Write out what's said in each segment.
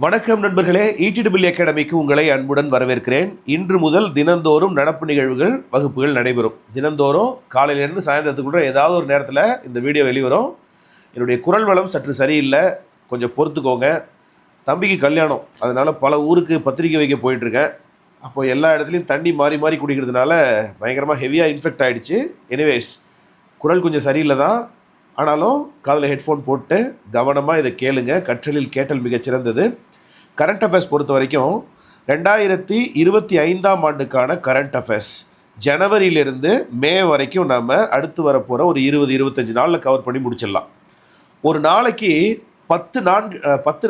வணக்கம் நண்பர்களே, ETW அகாடமிக்கு உங்களை அன்புடன் வரவேற்கிறேன். இன்று முதல் தினந்தோறும் நடப்பு நிகழ்வுகள் வகுப்புகள் நடைபெறும். தினந்தோறும் காலையிலேருந்து சாயந்தரத்துக்குள்ள ஏதாவது ஒரு நேரத்தில் இந்த வீடியோ வெளிவரும். என்னுடைய குரல் வளம் சற்று சரியில்லை, கொஞ்சம் பொறுத்துக்கோங்க. தம்பிக்கு கல்யாணம், அதனால் பல ஊருக்கு பத்திரிக்கை வைக்க போயிட்டுருக்கேன். அப்போ எல்லா இடத்துலையும் தண்ணி மாறி மாறி குடிக்கிறதுனால பயங்கரமாக ஹெவியாக இன்ஃபெக்ட் ஆகிடுச்சு. எனிவேஸ், குரல் கொஞ்சம் சரியில்லை தான். ஆனாலும் காதில் ஹெட்ஃபோன் போட்டு கவனமாக இதை கேளுங்க. கற்றலில் கேட்டல் மிகச்சிறந்தது. கரண்ட் அஃபேர்ஸ் பொறுத்த வரைக்கும் 2025ஆம் ஆண்டுக்கான கரண்ட் அஃபேர்ஸ் ஜனவரியிலிருந்து மே வரைக்கும் நம்ம அடுத்து வரப்போகிற ஒரு 20-25 நாளில் கவர் பண்ணி முடிச்சிடலாம். ஒரு நாளைக்கு 10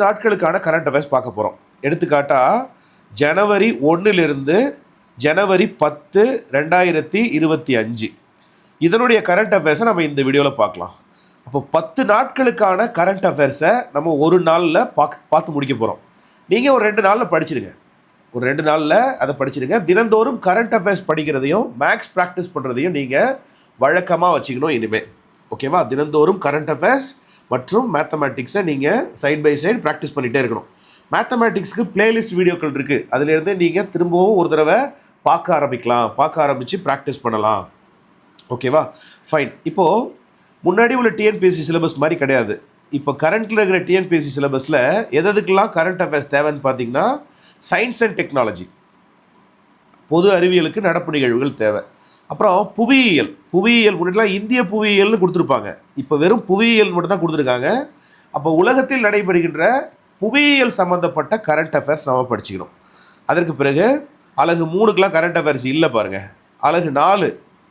நாட்களுக்கான கரண்ட் அஃபேர்ஸ் பார்க்க போகிறோம். எடுத்துக்காட்டாக ஜனவரி 1லிருந்து ஜனவரி 10, 2025 இதனுடைய கரண்ட் அஃபேர்ஸை நம்ம இந்த வீடியோவில் பார்க்கலாம். அப்போ 10 நாட்களுக்கான கரண்ட் அஃபேர்ஸை நம்ம ஒரு நாளில் பார்த்து முடிக்க போகிறோம். நீங்கள் ஒரு 2 நாளில் படிச்சிடுங்க. ஒரு 2 நாளில் அதை படிச்சிடுங்க. தினந்தோறும் கரண்ட் அஃபேர்ஸ் படிக்கிறதையும் மேக்ஸ் ப்ராக்டிஸ் பண்ணுறதையும் நீங்கள் வழக்கமாக வச்சுக்கணும் இனிமேல். ஓகேவா? தினந்தோறும் கரண்ட் அஃபேர்ஸ் மற்றும் மேத்தமேட்டிக்ஸை நீங்கள் சைட் பை சைடு ப்ராக்டிஸ் பண்ணிகிட்டே இருக்கணும். மேத்தமேட்டிக்ஸ்க்கு பிளேலிஸ்ட் வீடியோக்கள் இருக்குது. அதிலேருந்து நீங்கள் திரும்பவும் ஒரு தடவை பார்க்க ஆரம்பித்து ப்ராக்டிஸ் பண்ணலாம். ஓகேவா? ஃபைன். இப்போது முன்னாடி உள்ள டிஎன்பிஎஸ்சி சிலபஸ் மாதிரி கிடையாது. இப்போ கரண்ட்டில் இருக்கிற டிஎன்பிஎஸ்சி சிலபஸில் எதுக்கெல்லாம் கரண்ட் அஃபேர்ஸ் தேவைன்னு பார்த்தீங்கன்னா, சயின்ஸ் அண்ட் டெக்னாலஜி, பொது அறிவியலுக்கு நடப்பு நிகழ்வுகள் தேவை. அப்புறம் புவியியல் முன்னாடிலாம் இந்திய புவியியல்னு கொடுத்துருப்பாங்க. இப்போ வெறும் புவியியல் மட்டும் தான் கொடுத்துருக்காங்க. அப்போ உலகத்தில் நடைபெறுகின்ற புவியியல் சம்மந்தப்பட்ட கரண்ட் அஃபேர்ஸ் நம்ம படிச்சுக்கணும். அதற்கு பிறகு அலகு 3க்கெலாம் கரண்ட் அஃபேர்ஸ் இல்லை பாருங்கள். அலகு 4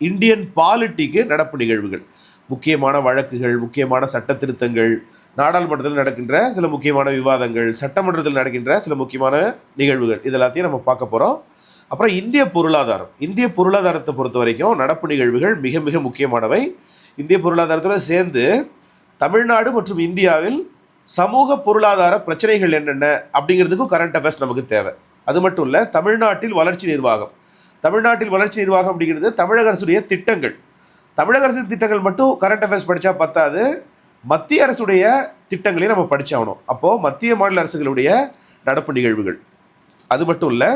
இந்தியன் பாலிட்டிக்கு நடப்பு நிகழ்வுகள், முக்கியமான வழக்குகள், முக்கியமான சட்ட திருத்தங்கள், நாடாளுமன்றத்தில் நடக்கின்ற சில முக்கியமான விவாதங்கள், சட்டமன்றத்தில் நடக்கின்ற சில முக்கியமான நிகழ்வுகள், இதெல்லாத்தையும் நம்ம பார்க்க போகிறோம். அப்புறம் இந்திய பொருளாதாரத்தை பொறுத்த வரைக்கும் நடப்பு நிகழ்வுகள் மிக மிக முக்கியமானவை. இந்திய பொருளாதாரத்தில் சேர்ந்து தமிழ்நாடு மற்றும் இந்தியாவில் சமூக பொருளாதார பிரச்சனைகள் என்னென்ன அப்படிங்கிறதுக்கும் கரண்ட் அஃபேர்ஸ் நமக்கு தேவை. அது மட்டும் இல்லை, தமிழ்நாட்டில் வளர்ச்சி நிர்வாகம் அப்படிங்கிறது தமிழக அரசுடைய திட்டங்கள். தமிழக அரசு திட்டங்கள் மட்டும் கரண்ட் அஃபேர்ஸ் படித்தா பத்தாது, மத்திய அரசுடைய திட்டங்களையும் நம்ம படித்தாகணும். அப்போது மத்திய மாநில அரசுகளுடைய நடப்பு நிகழ்வுகள். அது மட்டும் இல்லை,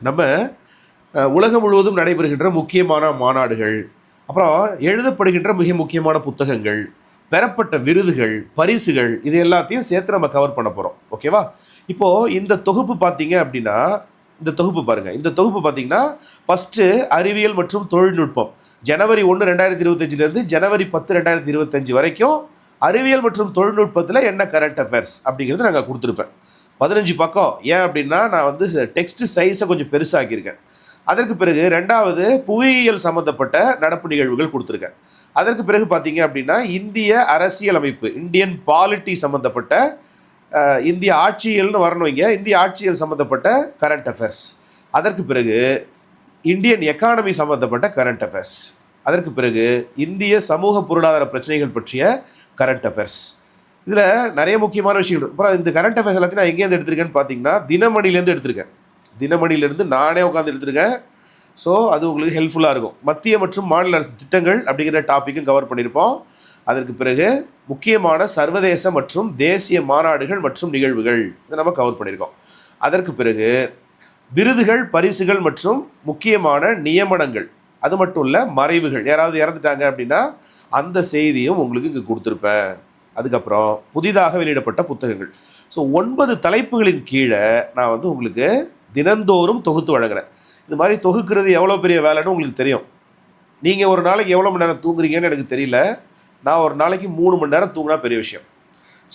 நம்ம உலகம் முழுவதும் நடைபெறுகின்ற முக்கியமான மாநாடுகள், அப்புறம் எழுதப்படுகின்ற மிக முக்கியமான புத்தகங்கள், பெறப்பட்ட விருதுகள், பரிசுகள், இது எல்லாத்தையும் சேர்த்து நம்ம கவர் பண்ண போகிறோம். ஓகேவா? இப்போது இந்த தொகுப்பு பார்த்தீங்க அப்படின்னா, இந்த தொகுப்பு பார்த்தீங்கன்னா ஃபஸ்ட்டு அறிவியல் மற்றும் தொழில்நுட்பம் ஜனவரி 1, 2025 ஜனவரி 10, 2025 வரைக்கும் அறிவியல் மற்றும் தொழில்நுட்பத்தில் என்ன கரண்ட் அஃபேர்ஸ் அப்படிங்கிறது நாங்கள் கொடுத்துருப்பேன். 15 பக்கம். ஏன் அப்படின்னா நான் வந்து டெக்ஸ்ட் சைஸை கொஞ்சம் பெருசாக்கியிருக்கேன். அதற்கு பிறகு 2வது புவியியல் சம்மந்தப்பட்ட நடப்பு நிகழ்வுகள் கொடுத்துருக்கேன். அதற்கு பிறகு பார்த்தீங்க அப்படின்னா இந்திய அரசியல் அமைப்பு, இந்தியன் பாலிட்டி சம்மந்தப்பட்ட, இந்திய ஆட்சியல்னு வரணும் இங்கே, இந்திய ஆட்சியல் சம்மந்தப்பட்ட கரண்ட் அஃபேர்ஸ். அதற்கு பிறகு இந்தியன் எக்கானமி சம்மந்தப்பட்ட கரண்ட் அஃபேர்ஸ். அதற்கு பிறகு இந்திய சமூக பொருளாதார பிரச்சனைகள் பற்றிய கரண்ட் அஃபேர்ஸ். இதில் நிறைய முக்கியமான விஷயங்கள். அப்புறம் இந்த கரண்ட் அஃபேர்ஸ் எல்லாத்தையும் நான் எங்கேருந்து எடுத்திருக்கேன்னு பார்த்தீங்கன்னா, தினமணிலேருந்து எடுத்திருக்கேன். தினமணிலேருந்து நானே உட்காந்து எடுத்திருக்கேன். ஸோ அது உங்களுக்கு ஹெல்ப்ஃபுல்லாக இருக்கும். மத்திய மற்றும் மாநில அரசு திட்டங்கள் அப்படிங்கிற டாப்பிக்கும் கவர் பண்ணியிருப்போம். அதற்கு பிறகு முக்கியமான சர்வதேச மற்றும் தேசிய மாநாடுகள் மற்றும் நிகழ்வுகள், இதை நம்ம கவர் பண்ணியிருக்கோம். அதற்கு பிறகு விருதுகள், பரிசுகள் மற்றும் முக்கியமான நியமனங்கள், அது மட்டும் இல்லை மறைவுகள், யாராவது இறந்துட்டாங்க அப்படின்னா அந்த செய்தியும் உங்களுக்கு இங்கே கொடுத்துருப்பேன். அதுக்கப்புறம் புதிதாக வெளியிடப்பட்ட புத்தகங்கள். ஸோ 9 தலைப்புகளின் கீழே நான் வந்து உங்களுக்கு தினந்தோறும் தொகுத்து வழங்குறேன். இது மாதிரி தொகுக்கிறது எவ்வளோ பெரிய வேலைன்னு உங்களுக்கு தெரியும். நீங்கள் ஒரு நாளைக்கு எவ்வளோ மணி நேரம் தூங்குறீங்கன்னு எனக்கு தெரியல. நான் ஒரு நாளைக்கு 3 மணி நேரம் தூங்கினா பெரிய விஷயம்.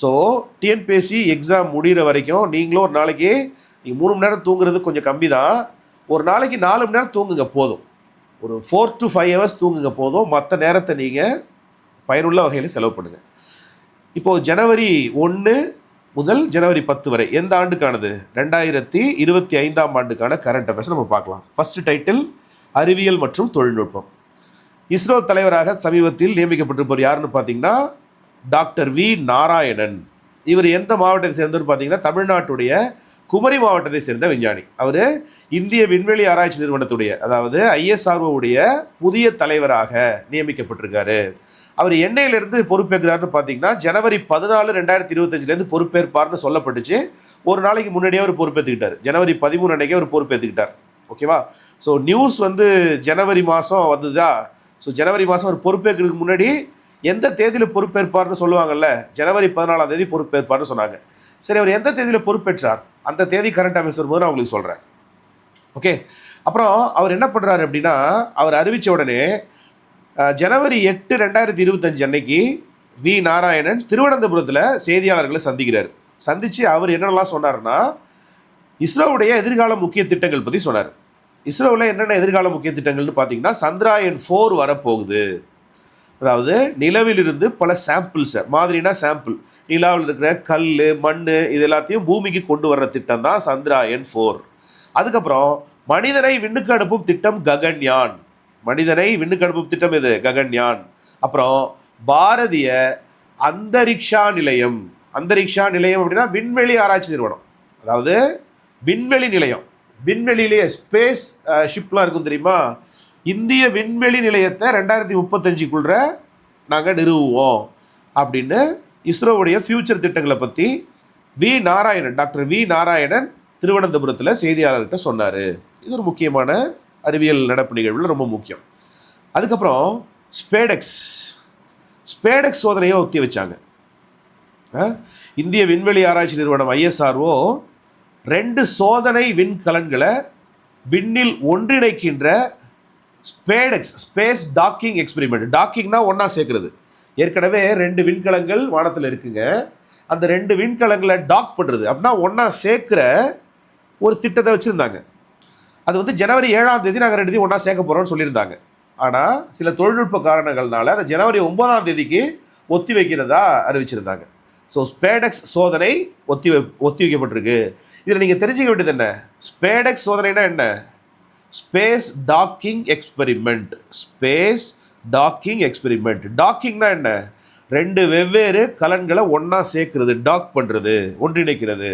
ஸோ டிஎன்பிஎஸ்சி எக்ஸாம் முடிகிற வரைக்கும் நீங்களும் ஒரு நாளைக்கு நீங்கள் 3 மணி நேரம் தூங்குறது கொஞ்சம் கம்மி தான். ஒரு நாளைக்கு 4 மணி நேரம் தூங்குங்க போதும். ஒரு 4 to 5 hours தூங்குங்க போதும். மற்ற நேரத்தை நீங்கள் பயனுள்ள வகையில் செலவு பண்ணுங்கள். இப்போது ஜனவரி 1 முதல் ஜனவரி 10 வரை எந்த ஆண்டுக்கானது? 2025ஆம் ஆண்டுக்கான கரண்ட் அஃபேர்ஸ் நம்ம பார்க்கலாம். ஃபர்ஸ்ட் டைட்டில் அறிவியல் மற்றும் தொழில்நுட்பம். இஸ்ரோ தலைவராக சமீபத்தில் நியமிக்கப்பட்டிருப்பவர் யாருன்னு பார்த்தீங்கன்னா டாக்டர் வி நாராயணன். இவர் எந்த மாவட்டத்தை சேர்ந்தவர் பார்த்தீங்கன்னா தமிழ்நாட்டுடைய குமரி மாவட்டத்தை சேர்ந்த விஞ்ஞானி. அவர் இந்திய விண்வெளி ஆராய்ச்சி நிறுவனத்துடைய, அதாவது ISROவுடைய புதிய தலைவராக நியமிக்கப்பட்டிருக்காரு. அவர் என்னையிலிருந்து பொறுப்பேற்கிறாருன்னு பார்த்தீங்கன்னா ஜனவரி 14, 2025 பொறுப்பேற்பார்னு சொல்லப்பட்டுச்சு. ஒரு நாளைக்கு முன்னாடியே அவர் பொறுப்பேற்றுக்கிட்டார். ஜனவரி 13 அன்றைக்கே அவர் பொறுப்பேற்றுக்கிட்டார். ஓகேவா? ஸோ நியூஸ் வந்து ஜனவரி மாதம் வந்ததா? ஸோ ஜனவரி மாதம் அவர் பொறுப்பேற்கிறதுக்கு முன்னாடி எந்த தேதியில் பொறுப்பேற்பார்னு சொல்லுவாங்கல்ல, ஜனவரி 14ஆம் தேதி பொறுப்பேற்பார்னு சொன்னாங்க. சரி, அவர் எந்த தேதியில் பொறுப்பேற்றார்? அந்த தேதி கரண்ட் அஃபேர்ஸ் வரும்போது நான் உங்களுக்கு சொல்கிறேன். ஓகே. அப்புறம் அவர் என்ன பண்ணுறாரு அப்படின்னா, அவர் அறிவித்த உடனே ஜனவரி 8, 2025 அன்னைக்கு வி நாராயணன் திருவனந்தபுரத்தில் செய்தியாளர்களை சந்திக்கிறார். சந்தித்து அவர் என்னென்னலாம் சொன்னார்னா, இஸ்ரோவுடைய எதிர்கால முக்கிய திட்டங்கள் பற்றி சொன்னார். இஸ்ரோவில் என்னென்ன எதிர்கால முக்கிய திட்டங்கள்னு பார்த்தீங்கன்னா, சந்திராயன் 4 வரப்போகுது. அதாவது நிலவிலிருந்து பல சாம்பிள்ஸை, மாதிரினா சாம்பிள், நிலாவில் இருக்கிற கல், மண் இது எல்லாத்தையும் பூமிக்கு கொண்டு வர்ற திட்டம் தான் சந்திராயன் 4. அதுக்கப்புறம் மனிதனை விண்ணுக்கு அனுப்பும் திட்டம் ககன்யான். மனிதனை விண்ணுக்கு அனுப்பும் திட்டம் எது? ககன்யான். அப்புறம் பாரதிய அந்தரிக்ஷா நிலையம். அந்தரிக்ஷா நிலையம் அப்படின்னா விண்வெளி ஆராய்ச்சி நிறுவனம், அதாவது விண்வெளி நிலையம். விண்வெளியிலேயே ஸ்பேஸ் ஷிப்லாம் இருக்கும் தெரியுமா? இந்திய விண்வெளி நிலையத்தை 2035க்குள்ள நாங்கள் நிறுவுவோம் அப்படின்னு இஸ்ரோவுடைய ஃபியூச்சர் திட்டங்களை பற்றி டாக்டர் வி நாராயணன் திருவனந்தபுரத்தில் செய்தியாளர்கிட்ட சொன்னார். இது ஒரு முக்கியமான அறிவியல் நடப்பு நிகழ்வில் ரொம்ப முக்கியம். அதுக்கப்புறம் ஸ்பேடெக்ஸ் சோதனையை ஒத்தி வச்சாங்க. இந்திய விண்வெளி ஆராய்ச்சி நிறுவனம் ISRO 2 சோதனை விண்கலன்களை விண்ணில் ஒன்றிணைக்கின்ற ஸ்பேஸ் டாக்கிங் எக்ஸ்பெரிமெண்ட். டாக்கிங்னா ஒன்றா சேர்க்குறது. ஏற்கனவே 2 விண்கலங்கள் வானத்தில் இருக்குங்க. அந்த 2 விண்கலங்களை டாக் பண்ணுறது அப்படின்னா ஒன்றா சேர்க்குற ஒரு திட்டத்தை வச்சுருந்தாங்க. அது வந்து ஜனவரி 7ஆம் தேதி நாங்கள் 2 ஒன்றா சேர்க்க போகிறோம்னு சொல்லியிருந்தாங்க. ஆனால் சில தொழில்நுட்ப காரணங்கள்னால அதை ஜனவரி 9ஆம் தேதிக்கு ஒத்தி வைக்கிறதா அறிவிச்சிருந்தாங்க. ஸோ ஸ்பேடெக்ஸ் சோதனை ஒத்தி வைக்கப்பட்டிருக்கு. இதில் நீங்கள் தெரிஞ்சுக்க வேண்டியது என்ன? ஸ்பேடெக்ஸ் சோதனைனா என்ன? Space docking experiment. டாக்கிங்னா என்ன? 2 வெவ்வேறு கலன்களை ஒன்றா சேர்க்கிறது, டாக் பண்ணுறது, ஒன்றிணைக்கிறது.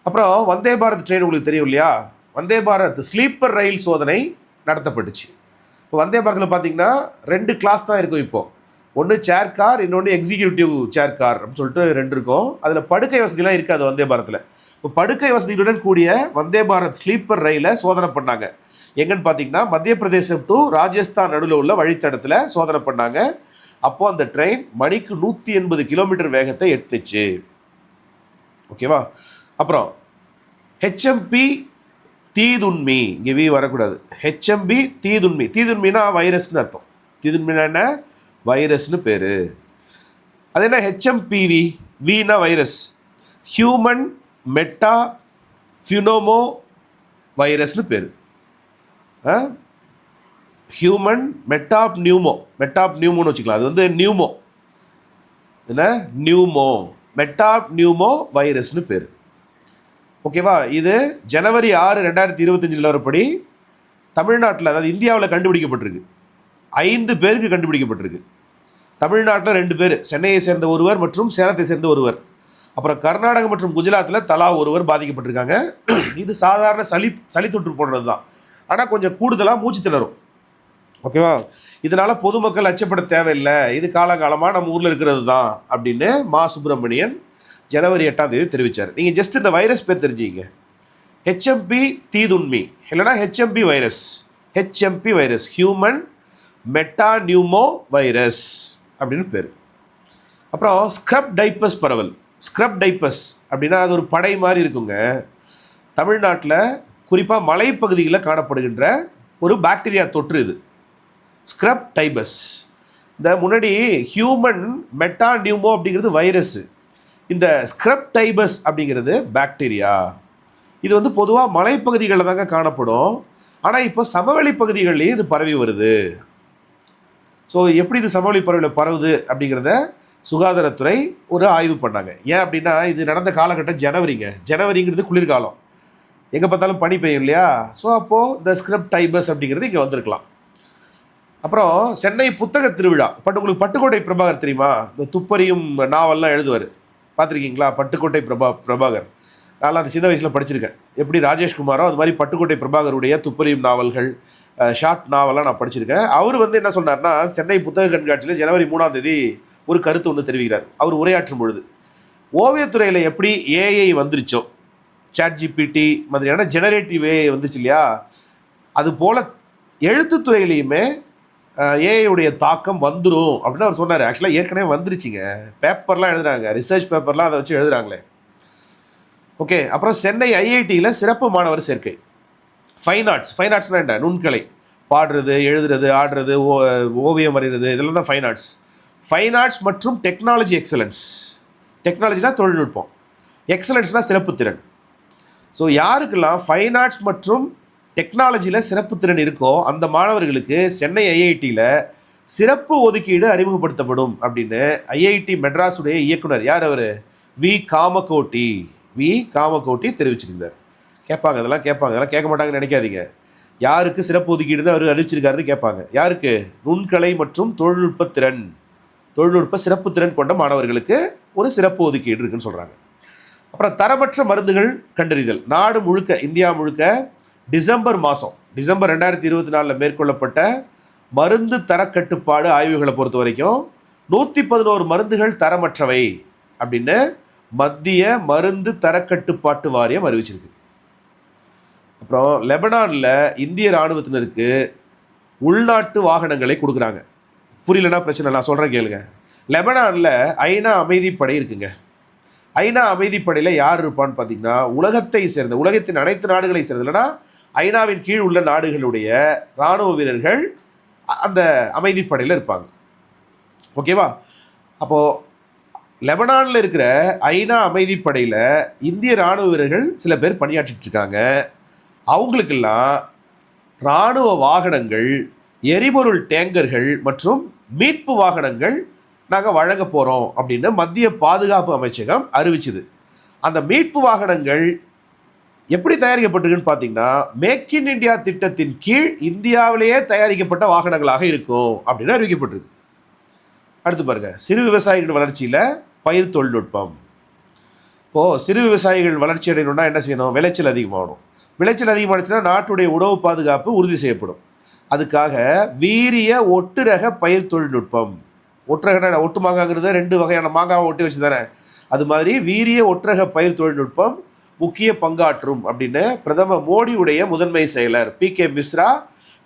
அப்புறம் வந்தே பாரத் ட்ரெயின் உங்களுக்கு தெரியும் இல்லையா? வந்தே பாரத் ஸ்லீப்பர் ரயில் சோதனை நடத்தப்பட்டுச்சு. இப்போ வந்தே பாரத்தில் பார்த்தீங்கன்னா 2 கிளாஸ் தான் இருக்கும். இப்போது ஒன்று சேர் கார், இன்னொன்று எக்ஸிக்யூட்டிவ் சேர் கார் அப்படின்னு சொல்லிட்டு 2 இருக்கும். அதில் படுக்கை வசதிலாம் இருக்காது வந்தே பாரத்தில். இப்போ படுக்கை வசதிகளுடன் கூடிய வந்தே பாரத் ஸ்லீப்பர் ரயிலை சோதனை பண்ணாங்க. எங்கன்னு பார்த்தீங்கன்னா மத்திய பிரதேசம் டு ராஜஸ்தான் நடுவில் உள்ள வழித்தடத்தில் சோதனை பண்ணாங்க. அப்போது அந்த ட்ரெயின் மணிக்கு 180 கிலோமீட்டர் வேகத்தை எட்டுச்சு. ஓகேவா? அப்புறம் HMP தீதுண்மி, இங்கே வி வரக்கூடாது. HMP தீதுண்மினா வைரஸ்னு அர்த்தம். தீதுண்மினா என்ன? வைரஸ்னு பேர். அது என்ன HMPV? வினா வைரஸ், ஹியூமன் மெட்டா ஃபியூனோமோ வைரஸ்னு பேர். ஹியூமன் மெட்டாப்னியூமோன்னு வச்சுக்கலாம். அது வந்து நியூமோ, என்ன மெட்டாப்னியூமோ வைரஸ்னு பேர். ஓகேவா? இது ஜனவரி 6, 2025 நிலவரப்படி தமிழ்நாட்டில், அதாவது இந்தியாவில் கண்டுபிடிக்கப்பட்டிருக்கு. 5 பேருக்கு கண்டுபிடிக்கப்பட்டிருக்கு. தமிழ்நாட்டில் 2 பேர், சென்னையை சேர்ந்த ஒருவர் மற்றும் சேலத்தை சேர்ந்த ஒருவர். அப்புறம் கர்நாடகம் மற்றும் குஜராத்தில் தலா ஒருவர் பாதிக்கப்பட்டிருக்காங்க. இது சாதாரண சளி தொற்று போடுறது தான், ஆனால் கொஞ்சம் கூடுதலாக மூச்சு திணறும். ஓகேவா? இதனால் பொதுமக்கள் அச்சப்பட தேவையில்லை, இது காலங்காலமாக நம்ம ஊரில் இருக்கிறது தான் அப்படின்னு மா சுப்பிரமணியன் ஜனவரி 8ஆம் தேதி தெரிவித்தார். நீங்கள் ஜஸ்ட் இந்த வைரஸ் பேர் தெரிஞ்சுங்க. HMP தீதுண்மி இல்லைனா HMP வைரஸ், ஹியூமன் மெட்டாநியூமோ வைரஸ் அப்படின்னு பேர். அப்புறம் ஸ்க்ரப் டைப்பஸ் பரவல். ஸ்க்ரப் டைப்பஸ் அப்படின்னா அது ஒரு படை மாதிரி இருக்குங்க. தமிழ்நாட்டில் குறிப்பாக மலைப்பகுதிகளில் காணப்படுகின்ற ஒரு பாக்டீரியா தொற்று இது ஸ்க்ரப் டைப்பஸ். இந்த முன்னாடி ஹியூமன் மெட்டாநியூமோ அப்படிங்கிறது வைரஸ், இந்த ஸ்க்ரப் டைப்பஸ் அப்படிங்கிறது பாக்டீரியா. இது வந்து பொதுவாக மலைப்பகுதிகளில் தாங்க காணப்படும். ஆனால் இப்போ சமவெளி பகுதிகளிலேயே இது பரவி வருது. ஸோ எப்படி இது சமவெளி பரவலில் பரவுது அப்படிங்கிறத சுகாதாரத்துறை ஒரு ஆய்வு பண்ணாங்க. ஏன் அப்படின்னா இது நடந்த காலகட்டம் ஜனவரிங்கிறது குளிர்காலம், எங்கே பார்த்தாலும் பனி பெய்யும் இல்லையா? ஸோ அப்போது இந்த ஸ்க்ரப் டைப்பஸ் அப்படிங்கிறது இங்கே வந்திருக்கலாம். அப்புறம் சென்னை புத்தக திருவிழா. உங்களுக்கு பட்டுக்கோட்டை பிரபாகர் தெரியுமா? இந்த துப்பறியும் நாவல்லாம் எழுதுவார், பார்த்துருக்கீங்களா? பட்டுக்கோட்டை பிரபாகர். நான் அது சின்ன வயசில் படிச்சிருக்கேன். எப்படி ராஜேஷ்குமாரோ அது மாதிரி பட்டுக்கோட்டை பிரபாகருடைய துப்பறியும் நாவல்கள், ஷார்ட் நாவல்லாம் நான் படிச்சிருக்கேன். அவர் வந்து என்ன சொன்னார்னா, சென்னை புத்தக கண்காட்சியில் ஜனவரி 3ஆம் தேதி ஒரு கருத்து ஒன்று தெரிவிக்கிறார். அவர் உரையாற்றும் பொழுது ஓவியத்துறையில் எப்படி ஏஐ வந்துருச்சோ, சாட் ஜிபிடி மாதிரியான ஜெனரேட்டிவ் ஏஐ வந்துச்சு இல்லையா, அது போல் எழுத்துத்துறையிலையுமே ஏஐயுடைய தாக்கம் வந்துடும் அப்படின்னு அவர் சொன்னார். ஆக்சுவலாக ஏற்கனவே வந்துருச்சுங்க, பேப்பர்லாம் எழுதுகிறாங்க, ரிசர்ச் பேப்பர்லாம் அதை வச்சு எழுதுகிறாங்களே. ஓகே, அப்புறம் சென்னை ஐஐடியில் சிறப்பு மாணவர் சேர்க்கை. ஃபைன் ஆர்ட்ஸ்னால் என்ன? நுண்கலை, பாடுறது, எழுதுறது, ஆடுறது, ஓவியம் வரைகிறது, இதெல்லாம் தான் ஃபைன் ஆர்ட்ஸ். ஃபைன் ஆர்ட்ஸ் மற்றும் டெக்னாலஜி எக்ஸலன்ஸ். டெக்னாலஜினா தொழில்நுட்பம், எக்ஸலன்ஸ்னால் சிறப்புத்திறன். ஸோ யாருக்கெல்லாம் ஃபைன் ஆர்ட்ஸ் மற்றும் டெக்னாலஜியில் சிறப்புத்திறன் இருக்கோ அந்த மாணவர்களுக்கு சென்னை ஐஐடியில் சிறப்பு ஒதுக்கீடு அறிமுகப்படுத்தப்படும் அப்படின்னு ஐஐடி மெட்ராஸுடைய இயக்குனர் யார் அவர்? வி காமகோட்டி தெரிவிச்சிருந்தார். கேட்பாங்க, அதெல்லாம் கேட்க மாட்டாங்கன்னு நினைக்காதீங்க. யாருக்கு சிறப்பு ஒதுக்கீடுன்னு அவர் அறிவிச்சிருக்காருன்னு கேட்பாங்க. யாருக்கு? நுண்கலை மற்றும் தொழில்நுட்ப சிறப்பு திறன் கொண்ட மாணவர்களுக்கு ஒரு சிறப்பு ஒதுக்கீடு இருக்குன்னு சொல்கிறாங்க. அப்புறம் தரமற்ற மருந்துகள் கண்டறிதல். நாடு முழுக்க, இந்தியா முழுக்க டிசம்பர் 2024 மேற்கொள்ளப்பட்ட மருந்து தரக்கட்டுப்பாடு ஆய்வுகளை பொறுத்த வரைக்கும் 111 மருந்துகள் தரமற்றவை அப்படின்னு மத்திய மருந்து தரக்கட்டுப்பாட்டு வாரியம் அறிவிச்சிருக்கு. அப்புறம் லெபனானில் இந்திய இராணுவத்தினருக்கு உள்நாட்டு வாகனங்களை கொடுக்குறாங்க. புரியலன்னா பிரச்சனை, நான் சொல்கிறேன் கேளுங்க. லெபனானில் ஐநா அமைதிப்படை இருக்குங்க. ஐநா அமைதிப்படையில் யார் இருப்பான்னு பார்த்தீங்கன்னா உலகத்தின் அனைத்து நாடுகளை சேர்ந்த, இல்லைனா ஐநாவின் கீழ் உள்ள நாடுகளுடைய இராணுவ வீரர்கள் அந்த அமைதிப்படையில் இருப்பாங்க. ஓகேவா? அப்போது லெபனானில் இருக்கிற ஐநா அமைதிப்படையில் இந்திய இராணுவ வீரர்கள் சில பேர் பணியாற்றிட்டு இருக்காங்க. அவங்களுக்கெல்லாம் இராணுவ வாகனங்கள், எரிபொருள் டேங்கர்கள் மற்றும் மீட்பு வாகனங்கள் நாங்கள் வழங்க போகிறோம் அப்படின்னு மத்திய பாதுகாப்பு அமைச்சகம் அறிவிச்சுது. அந்த மீட்பு வாகனங்கள் எப்படி தயாரிக்கப்பட்டிருக்குன்னு பார்த்தீங்கன்னா, மேக் இன் இந்தியா திட்டத்தின் கீழ் இந்தியாவிலேயே தயாரிக்கப்பட்ட வாகனங்களாக இருக்கும் அப்படின்னு அறிவிக்கப்பட்டிருக்கு. அடுத்து பாருங்க, சிறு விவசாயிகள் வளர்ச்சியில் பயிர் தொழில்நுட்பம். இப்போது சிறு விவசாயிகள் வளர்ச்சி அடையணும்னா என்ன செய்யணும்? விளைச்சல் அதிகமாகணும். விளைச்சல் அதிகமாகிடுச்சுன்னா நாட்டுடைய உணவு பாதுகாப்பு உறுதி செய்யப்படும். அதுக்காக வீரிய ஒட்டு ரக பயிர் தொழில்நுட்பம். ஒட்டு ரக ஒட்டு மாங்காங்கிறத 2 வகையான மாங்காவை ஒட்டி வச்சு தானே, அது மாதிரி வீரிய ஒட்டுரக பயிர் தொழில்நுட்பம் முக்கிய பங்காற்றும் அப்படின்னு பிரதமர் மோடியுடைய முதன்மை செயலர் PK மிஸ்ரா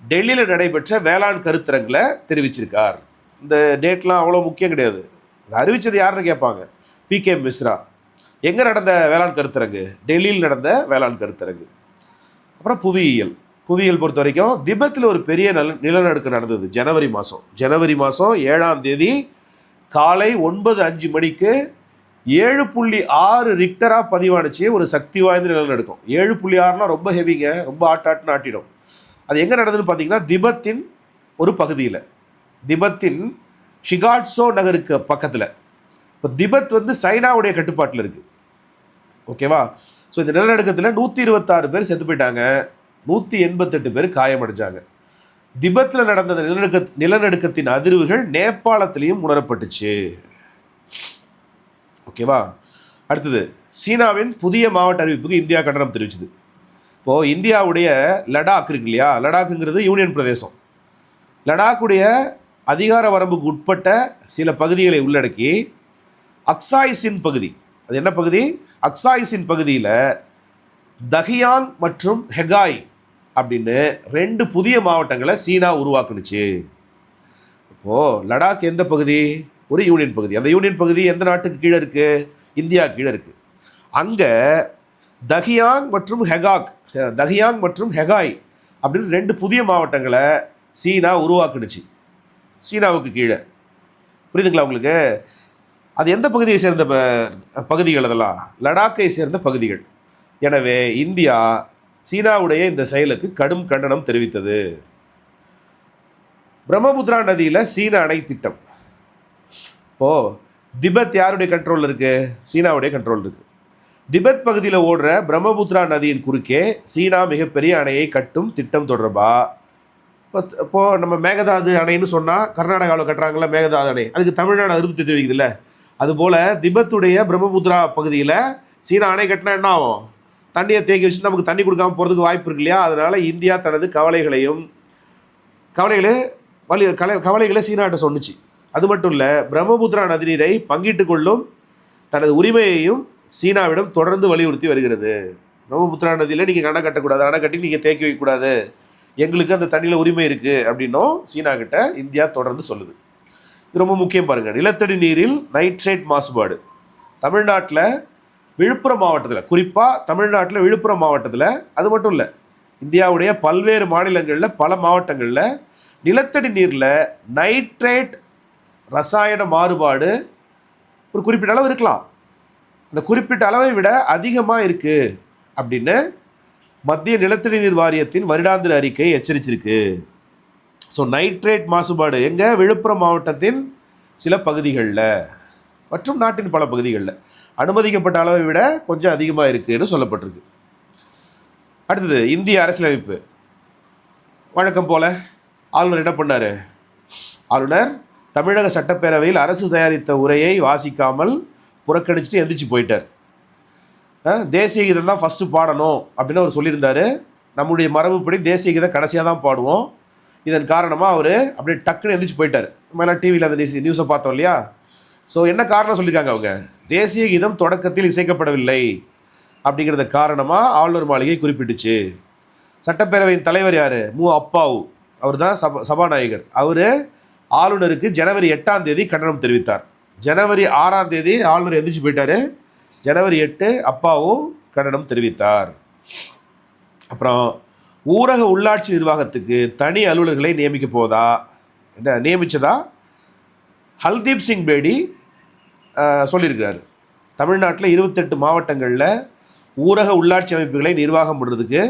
டெல்லியில் நடைபெற்ற வேளாண் கருத்தரங்கில் தெரிவிச்சிருக்கார். இந்த டேட்லாம் அவ்வளோ முக்கியம் கிடையாது, அது அறிவித்தது யாருன்னு கேட்பாங்க. PK மிஸ்ரா. எங்கே நடந்த வேளாண் கருத்தரங்கு? டெல்லியில் நடந்த வேளாண் கருத்தரங்கு. அப்புறம் புவியியல் பொறுத்த வரைக்கும் திபெத்தில் ஒரு பெரிய நிலநடுக்கம் நடந்தது ஜனவரி மாதம் 7ஆம் தேதி காலை 9:05 மணிக்கு 7.6 ரிக்டராக பதிவானுச்சு. ஒரு சக்தி வாய்ந்த நிலநடுக்கம். 7.6னா ரொம்ப ஹெவிங்க, ரொம்ப ஆட்டாட்டுன்னு ஆட்டிடும். அது எங்கே நடந்ததுன்னு பார்த்தீங்கன்னா திபெத்தின் ஒரு பகுதியில், திபெத்தின் ஷிகாட்ஸோ நகருக்கு பக்கத்தில். இப்போ திபெத் சைனாவுடைய கட்டுப்பாட்டில் இருக்குது. ஓகேவா? ஸோ இந்த நிலநடுக்கத்தில் 126 பேர் செத்து போயிட்டாங்க, 188 பேர் காயமடைஞ்சாங்க. திபெத்தில் நடந்த நிலநடுக்கத்தின் அதிர்வுகள் நேபாளத்திலையும் உணரப்பட்டுச்சு. ஓகேவா? அடுத்தது, சீனாவின் புதிய மாவட்ட அறிவிப்புக்கு இந்தியா கண்டனம் தெரிவிச்சது. இப்போது இந்தியாவுடைய லடாக் இருக்கு இல்லையா, லடாக்குங்கிறது யூனியன் பிரதேசம். லடாக்குடைய அதிகார வரம்புக்கு உட்பட்ட சில பகுதிகளை உள்ளடக்கி அக்சாய்சின் பகுதி, அது என்ன பகுதி? அக்சாய்சின் பகுதியில் தகியாங் மற்றும் ஹெகாய் அப்படின்னு 2 புதிய மாவட்டங்களை சீனா உருவாக்குனுச்சு. இப்போது லடாக் எந்த பகுதி? ஒரு யூனியன் பகுதி. அந்த யூனியன் பகுதி எந்த நாட்டுக்கு கீழே இருக்குது? இந்தியா கீழே இருக்குது. அங்கே தகியாங் மற்றும் ஹெகாய் அப்படின்னு 2 புதிய மாவட்டங்களை சீனா உருவாக்குனுச்சு, சீனாவுக்கு கீழே. புரியுதுங்களா உங்களுக்கு? அது எந்த பகுதியை சேர்ந்த பகுதிகள்? அதெல்லாம் லடாக்கை சேர்ந்த பகுதிகள். எனவே இந்தியா சீனாவுடைய இந்த செயலுக்கு கடும் கண்டனம் தெரிவித்தது. பிரம்மபுத்திரா நதியில் சீன அணை திட்டம். இப்போது திபெத் யாருடைய கண்ட்ரோலில் இருக்குது? சீனாவுடைய கண்ட்ரோல் இருக்குது. திபெத் பகுதியில் ஓடுற பிரம்மபுத்திரா நதியின் குறுக்கே சீனா மிகப்பெரிய அணையை கட்டும் திட்டம் தொடர்பாக இப்போது நம்ம மேகதாது அணைன்னு சொன்னால் கர்நாடகாவில் கட்டுறாங்களா மேகதாது அணை, அதுக்கு தமிழ்நாடு அதிருப்தி தெரிவிக்குதுல்ல, அதுபோல் திபெத்துடைய பிரம்மபுத்திரா பகுதியில் சீனா அணை கட்டினா என்ன ஆகும்? தண்ணியை தேக்கி வச்சு நமக்கு தண்ணி கொடுக்காமல் போகிறதுக்கு வாய்ப்பு இருக்கு இல்லையா? அதனால் இந்தியா தனது கவலைகளை சீனாட்ட சொன்னிச்சு. அது மட்டும் இல்லை, பிரம்மபுத்திரா நதிநீரை பங்கிட்டு கொள்ளும் தனது உரிமையையும் சீனாவிடம் தொடர்ந்து வலியுறுத்தி வருகிறது. பிரம்மபுத்திரா நதியில் நீங்கள் அணை கட்டக்கூடாது, அணை கட்டி நீங்கள் தேக்கி வைக்கக்கூடாது, எங்களுக்கு அந்த தண்ணியில் உரிமை இருக்குது அப்படின்னும் சீனா கிட்ட இந்தியா தொடர்ந்து சொல்லுது. இது ரொம்ப முக்கியம் பாருங்கள். நிலத்தடி நீரில் நைட்ரேட் மாசுபாடு தமிழ்நாட்டில் விழுப்புரம் மாவட்டத்தில், குறிப்பாக தமிழ்நாட்டில் விழுப்புரம் மாவட்டத்தில், அது மட்டும் இல்லை இந்தியாவுடைய பல்வேறு மாநிலங்களில் பல மாவட்டங்களில் நிலத்தடி நீரில் நைட்ரேட் ரசாயன மாறுபாடு ஒரு குறிப்பிட்ட அளவு இருக்கலாம், அந்த குறிப்பிட்ட அளவை விட அதிகமாக இருக்குது அப்படின்னு மத்திய நிலத்தடி நீர் வாரியத்தின் வருடாந்திர அறிக்கை எச்சரிச்சிருக்கு. ஸோ நைட்ரேட் மாசுபாடு எங்கே? விழுப்புரம் மாவட்டத்தின் சில பகுதிகளில் மற்றும் நாட்டின் பல பகுதிகளில் அனுமதிக்கப்பட்ட அளவை விட கொஞ்சம் அதிகமாக இருக்குதுன்னு சொல்லப்பட்டிருக்கு. அடுத்தது இந்திய அரசியலமைப்பு. வழக்கம் போல் ஆளுநர் என்ன பண்ணார்? ஆளுநர் தமிழக சட்டப்பேரவையில் அரசு தயாரித்த உரையை வாசிக்காமல் புறக்கணிச்சுட்டு எந்திரிச்சு போயிட்டார். தேசிய கீதம் தான் ஃபஸ்ட்டு பாடணும் அப்படின்னு அவர் சொல்லியிருந்தார். நம்முடைய மரபுப்படி தேசிய கீதம் கடைசியாக தான் பாடுவோம். இதன் காரணமாக அவர் அப்படியே டக்குன்னு எந்திரிச்சு போயிட்டார். நம்மளாம் டிவியில் அந்த நியூஸை பார்த்தோம் இல்லையா? ஸோ என்ன காரணம் சொல்லியிருக்காங்க அவங்க? தேசிய கீதம் தொடக்கத்தில் இசைக்கப்படவில்லை அப்படிங்கிறத காரணமாக ஆளுநர் மாளிகை குறிப்பிட்டுச்சு. சட்டப்பேரவையின் தலைவர் யார்? மு அப்பாவு, அவர் தான் சபாநாயகர். அவர் ஆளுநருக்கு ஜனவரி 8ஆம் தேதி கண்டனம் தெரிவித்தார். ஜனவரி 6ஆம் தேதி ஆளுநர் எந்திரிச்சு போயிட்டார். ஜனவரி 8 அப்பாவும் கண்டனம் தெரிவித்தார். அப்புறம் ஊரக உள்ளாட்சி நிர்வாகத்துக்கு தனி அலுவலர்களை நியமிக்க போதா என்ன நியமித்ததா ஹல்தீப் சிங் பேடி சொல்லியிருக்கிறார். தமிழ்நாட்டில் 28 மாவட்டங்களில் ஊரக உள்ளாட்சி அமைப்புகளை நிர்வாகம் பண்ணுறதுக்கு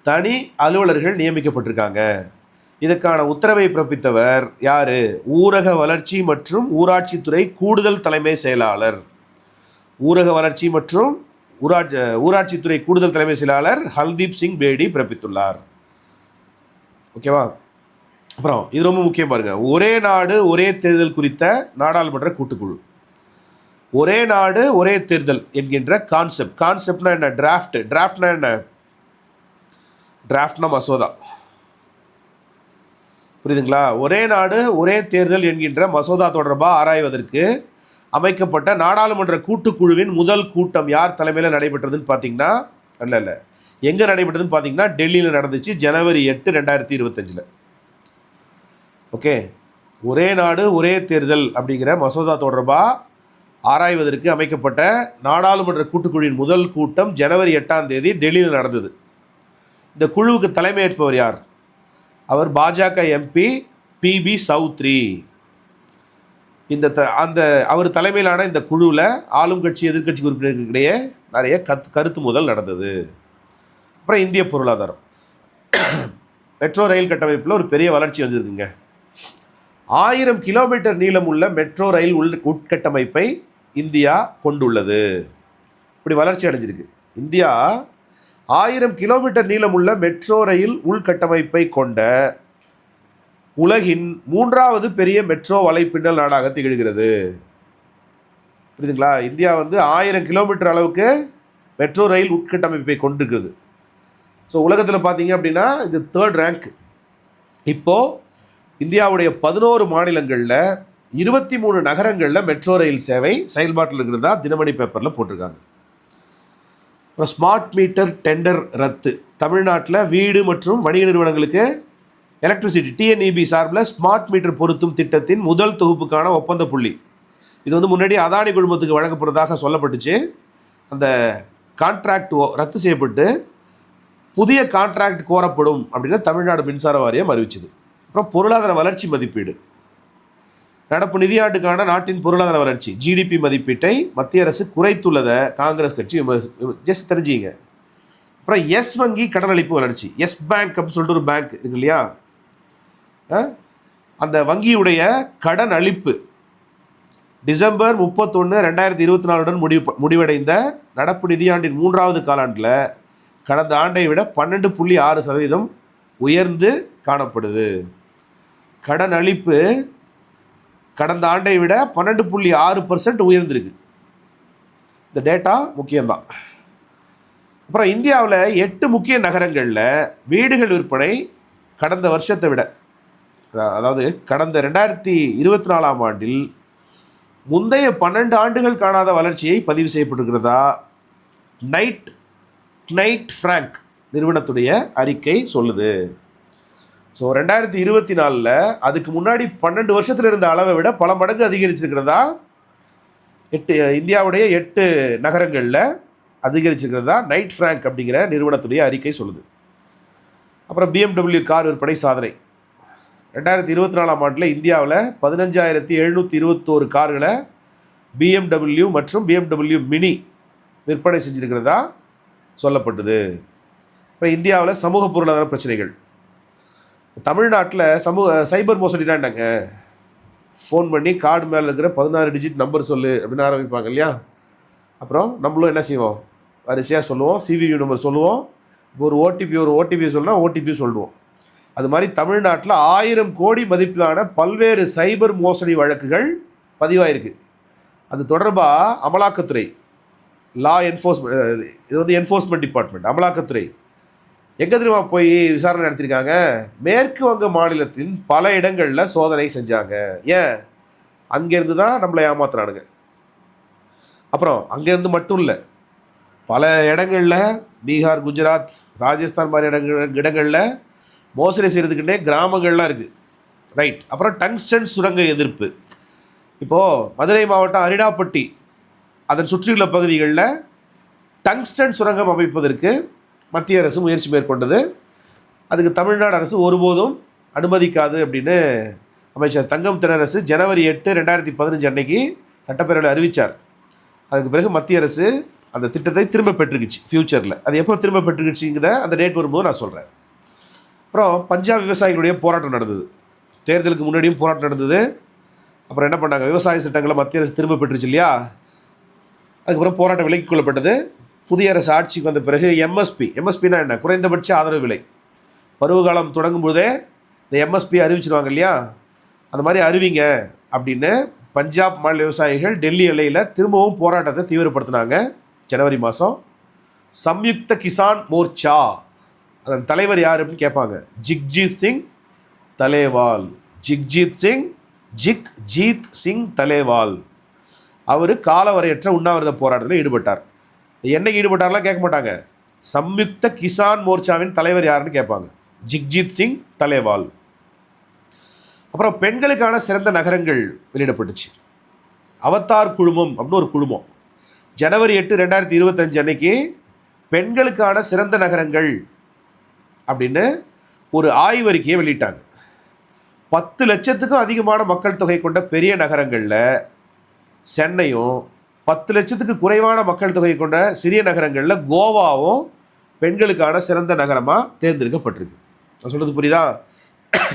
தனி அலுவலர்கள் நியமிக்கப்பட்டிருக்காங்க. இதற்கான உத்தரவை பிறப்பித்தவர் யார்? ஊரக வளர்ச்சி மற்றும் ஊராட்சித்துறை கூடுதல் தலைமை செயலாளர். ஊரக வளர்ச்சி மற்றும் ஊராட்சித்துறை கூடுதல் தலைமை செயலாளர் ஹல்தீப் சிங் பேடி பிறப்பித்துள்ளார். ஓகேவா? அப்புறம் இது ரொம்ப முக்கியம் பாருங்கள். ஒரே நாடு ஒரே தேர்தல் குறித்த நாடாளுமன்ற கூட்டுக்குழு. ஒரே நாடு ஒரே தேர்தல் என்கின்ற கான்செப்ட்னா என்ன? டிராஃப்ட்னா என்ன? டிராஃப்ட்னா மசோதா, புரியுதுங்களா? ஒரே நாடு ஒரே தேர்தல் என்கின்ற மசோதா தொடர்பாக ஆராய்வதற்கு அமைக்கப்பட்ட நாடாளுமன்ற கூட்டுக்குழுவின் முதல் கூட்டம் யார் தலைமையில் நடைபெற்றதுன்னு பார்த்தீங்கன்னா, இல்லை எங்கே நடைபெற்றதுன்னு பார்த்தீங்கன்னா டெல்லியில் நடந்துச்சு. ஜனவரி 8, 2025. ஓகே, ஒரே நாடு ஒரே தேர்தல் அப்படிங்கிற மசோதா தொடர்பாக ஆராய்வதற்கு அமைக்கப்பட்ட நாடாளுமன்ற கூட்டுக்குழுவின் முதல் கூட்டம் ஜனவரி 8ஆம் தேதி டெல்லியில் நடந்தது. இந்த குழுவுக்கு தலைமையேற்பவர் யார்? அவர் பாஜக எம்பி PB சௌத்ரி. அந்த அவர் தலைமையிலான இந்த குழுவில் ஆளும் கட்சி எதிர்கட்சி உறுப்பினர்களிடையே நிறைய கருத்து முதல் நடந்தது. அப்புறம் இந்திய பொருளாதாரம். மெட்ரோ ரயில் கட்டமைப்பில் ஒரு பெரிய வளர்ச்சி வந்திருக்குங்க. 1000 கிலோமீட்டர் நீளம் உள்ள மெட்ரோ ரயில் உட்கட்டமைப்பை இந்தியா கொண்டுள்ளது. இப்படி வளர்ச்சி அடைஞ்சிருக்கு. இந்தியா 1000 கிலோமீட்டர் நீளமுள்ள மெட்ரோ ரயில் உள்கட்டமைப்பை கொண்ட உலகின் 3வது பெரிய மெட்ரோ வலைப்பின்னல் நாடாக திகழ்கிறது. புரியுதுங்களா? இந்தியா 1000 கிலோமீட்டர் அளவுக்கு மெட்ரோ ரயில் உட்கட்டமைப்பை கொண்டிருக்கிறது. ஸோ உலகத்தில் பார்த்தீங்க அப்படின்னா இது 3rd ரேங்க். இப்போது இந்தியாவுடைய 11 மாநிலங்களில் 23 நகரங்களில் மெட்ரோ ரயில் சேவை செயல்பாட்டில் இருக்கிறதா தினமணி பேப்பரில் போட்டிருக்காங்க. அப்புறம் ஸ்மார்ட் மீட்டர் டெண்டர் ரத்து. தமிழ்நாட்டில் வீடு மற்றும் வணிக நிறுவனங்களுக்கு எலக்ட்ரிசிட்டி TNEB சார்பில் ஸ்மார்ட் மீட்டர் பொருத்தும் திட்டத்தின் முதல் தொகுப்புக்கான ஒப்பந்த புள்ளி. இது முன்னாடி அதானி குழுமத்துக்கு வழங்கப்படுவதாக சொல்லப்பட்டுச்சு. அந்த கான்ட்ராக்ட் ரத்து செய்யப்பட்டு புதிய கான்ட்ராக்ட் கோரப்படும் அப்படின்னு தமிழ்நாடு மின்சார வாரியம் அறிவிச்சது. அப்புறம் பொருளாதார வளர்ச்சி மதிப்பீடு. நடப்பு நிதியாண்டுக்கான நாட்டின் பொருளாதார வளர்ச்சி GDP மதிப்பீட்டை மத்திய அரசு குறைத்துள்ளதை காங்கிரஸ் கட்சி ஜஸ்ட் தெரிஞ்சிங்க. அப்புறம் எஸ் வங்கி கடனளிப்பு வளர்ச்சி. எஸ் பேங்க் அப்படின்னு சொல்லிட்டு ஒரு பேங்க் இருக்கு இல்லையா? அந்த வங்கியுடைய கடன் அளிப்பு டிசம்பர் 31, 2024 முடிவடைந்த நடப்பு நிதியாண்டின் 3வது காலாண்டில் கடந்த ஆண்டை விட 12.6% உயர்ந்து காணப்படுது. கடன் அளிப்பு கடந்த ஆண்டை விட 12.6% உயர்ந்திருக்கு. இந்த டேட்டா முக்கியம்தான். அப்புறம் இந்தியாவில் 8 முக்கிய நகரங்களில் வீடுகள் விற்பனை கடந்த வருஷத்தை விட, அதாவது கடந்த 2024ஆம் ஆண்டில் முந்தைய 12 ஆண்டுகள் காணாத வளர்ச்சியை பதிவு செய்யப்பட்டிருக்கிறதா நைட் ஃப்ராங்க் நிறுவனத்துடைய அறிக்கை சொல்லுது. ஸோ 2024 அதுக்கு முன்னாடி 12 வருஷத்தில் இருந்த அளவை விட பல மடங்கு அதிகரிச்சிருக்கிறதா இந்தியாவுடைய 8 நகரங்களில் அதிகரிச்சிருக்கிறதா நைட் ஃப்ராங்க் அப்படிங்கிற நிறுவனத்துடைய அறிக்கை சொல்லுது. அப்புறம் BMW கார் விற்பனை சாதனை 2024 ஆண்டில் இந்தியாவில் 15,721 கார்களை BMW மற்றும் BMW மினி விற்பனை செஞ்சுருக்கிறதா சொல்லப்பட்டது. இப்போ இந்தியாவில் சமூக பொருளாதார பிரச்சனைகள், தமிழ்நாட்டில் சைபர் மோசடினா என்னங்க, ஃபோன் பண்ணி கார்டு மேலே இருக்கிற 16 டிஜிட் நம்பர் சொல்லு அப்படின்னு ஆரம்பிப்பாங்க இல்லையா. அப்புறம் நம்மளும் என்ன செய்வோம், வரிசையாக சொல்லுவோம், CVV நம்பர் சொல்லுவோம், ஒரு ஓடிபி சொல்லணும்னா ஓடிபி சொல்லுவோம். அது மாதிரி தமிழ்நாட்டில் 1000 கோடி மதிப்பிலான பல்வேறு சைபர் மோசடி வழக்குகள் பதிவாயிருக்கு. அது தொடர்பாக அமலாக்கத்துறை இது என்ஃபோர்ஸ்மெண்ட் டிபார்ட்மெண்ட் அமலாக்கத்துறை எங்கே தெரியுமா போய் விசாரணை நடத்தியிருக்காங்க, மேற்கு வங்க மாநிலத்தின் பல இடங்களில் சோதனை செஞ்சாங்க. ஏன், அங்கேருந்து தான் நம்மளை ஏமாத்துறானுங்க. அப்புறம் அங்கேருந்து மட்டும் இல்லை, பல இடங்களில் பீகார், குஜராத், ராஜஸ்தான் மாதிரி இடங்களில் மோசடி செய்கிறதுக்குன்னே கிராமங்கள்லாம் இருக்குது. ரைட். அப்புறம் டங்ஸ்டன் சுரங்க எதிர்ப்பு. இப்போது மதுரை மாவட்டம் அரிடாப்பட்டி அதன் சுற்றியுள்ள பகுதிகளில் டங்ஸ்டன் சுரங்கம் அமைப்பதற்கு மத்திய அரசு முயற்சி மேற்கொண்டது. அதுக்கு தமிழ்நாடு அரசு ஒருபோதும் அனுமதிக்காது அப்படின்னு அமைச்சர் தங்கம் தென்னரசு ஜனவரி 8, 2015 அன்னைக்கு சட்டப்பேரவையில் அறிவித்தார். அதுக்கு பிறகு மத்திய அரசு அந்த திட்டத்தை திரும்ப பெற்றுக்குச்சு ஃப்யூச்சரில். அது எப்போ திரும்ப பெற்றுக்குச்சுங்கிற அந்த டேட் வரும்போது நான் சொல்கிறேன். அப்புறம் பஞ்சாப் விவசாயிகளுடைய போராட்டம் நடந்தது, தேர்தலுக்கு முன்னாடியும் போராட்டம் நடந்தது. அப்புறம் என்ன பண்ணாங்க, விவசாய சட்டங்களை மத்திய அரசு திரும்ப பெற்றுச்சு இல்லையா. அதுக்கப்புறம் போராட்டம் விலக்கிக் கொள்ளப்பட்டது. புதிய அரசு ஆட்சிக்கு வந்த பிறகு எம்எஸ்பினா என்ன, குறைந்தபட்ச ஆதரவு விலை, பருவகாலம் தொடங்கும் போதே இந்த எம்எஸ்பி அறிவிச்சிருவாங்க இல்லையா, அந்த மாதிரி அறிவிங்க அப்படின்னு பஞ்சாப் மாநில விவசாயிகள் டெல்லி எல்லையில் திரும்பவும் போராட்டத்தை தீவிரப்படுத்தினாங்க. ஜனவரி மாதம் சம்யுக்த கிசான் மோர்ச்சா, அதன் தலைவர் யார் அப்படின்னு கேட்பாங்க, ஜிக்ஜீத் சிங் தலேவால். அவர் காலவரையற்ற உண்ணாவிரத போராட்டத்தில் ஈடுபட்டார். என்னைக்கு ஈடுபட்டார்லாம் கேட்க மாட்டாங்க, சம்யுக்த கிசான் மோர்ச்சாவின் தலைவர் யாருன்னு கேட்பாங்க, ஜிக்ஜீத் சிங் தலேவால். அப்புறம் பெண்களுக்கான சிறந்த நகரங்கள் வெளியிடப்பட்டுச்சு. அவதார் குழுமம் அப்படின்னு ஒரு குழுமம் ஜனவரி 8, 2025 அன்னைக்கு பெண்களுக்கான சிறந்த நகரங்கள் அப்படின்னு ஒரு ஆய்வறிக்கையை வெளியிட்டாங்க. 10 லட்சத்துக்கும் அதிகமான மக்கள் தொகை கொண்ட பெரிய நகரங்களில் சென்னையும், 10 லட்சத்துக்கு குறைவான மக்கள் தொகை கொண்ட சிறிய நகரங்களில் கோவாவும் பெண்களுக்கான சிறந்த நகரமாக தேர்ந்தெடுக்கப்பட்டிருக்கு. நான் சொல்கிறது புரியுதா?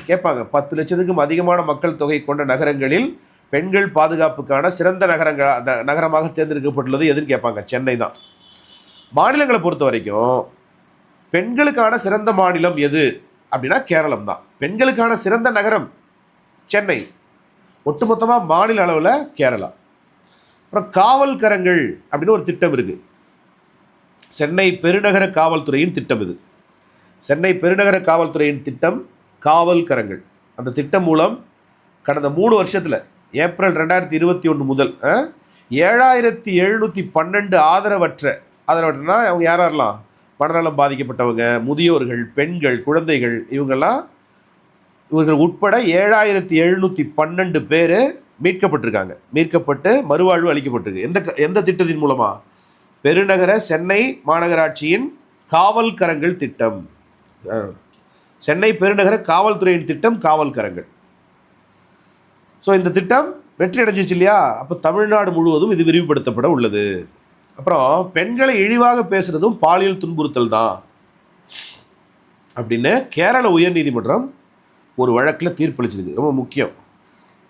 கேட்பாங்க, 10 லட்சத்துக்கும் அதிகமான மக்கள் தொகை கொண்ட நகரங்களில் பெண்கள் பாதுகாப்புக்கான சிறந்த நகரமாக தேர்ந்தெடுக்கப்பட்டுள்ளது எதுன்னு கேட்பாங்க. சென்னை தான். மாநிலங்களை பொறுத்த வரைக்கும் பெண்களுக்கான சிறந்த மாநிலம் எது அப்படின்னா கேரளம் தான். பெண்களுக்கான சிறந்த நகரம் சென்னை, ஒட்டுமொத்தமாக மாநில அளவில் கேரளா. அப்புறம் காவல்கரங்கள் அப்படின்னு ஒரு திட்டம் இருக்குது. சென்னை பெருநகர காவல்துறையின் திட்டம் இது. சென்னை பெருநகர காவல்துறையின் திட்டம் காவல்கரங்கள். அந்த திட்டம் மூலம் கடந்த 3 வருஷத்தில் ஏப்ரல் 2021 முதல் 7,712 ஆதரவற்றனா அவங்க யாரெல்லாம், மனநலம் பாதிக்கப்பட்டவங்க, முதியோர்கள், பெண்கள், குழந்தைகள், இவர்கள் உட்பட 7,712 பேர் மீட்கப்பட்டு மறுவாழ்வு அளிக்கப்பட்டிருக்கு. எந்த திட்டத்தின் மூலமாக? பெருநகர சென்னை மாநகராட்சியின் காவல்கரங்கள் திட்டம். சென்னை பெருநகர காவல்துறையின் திட்டம் காவல்கரங்கள். ஸோ இந்த திட்டம் வெற்றி அடைஞ்சிச்சு இல்லையா. அப்போ தமிழ்நாடு முழுவதும் இது விரிவுபடுத்தப்பட உள்ளது. அப்புறம் பெண்களை இழிவாக பேசுகிறதும் பாலியல் துன்புறுத்தல் தான் அப்படின்னு கேரள உயர்நீதிமன்றம் ஒரு வழக்கில் தீர்ப்பளிச்சிருக்கு. ரொம்ப முக்கியம்.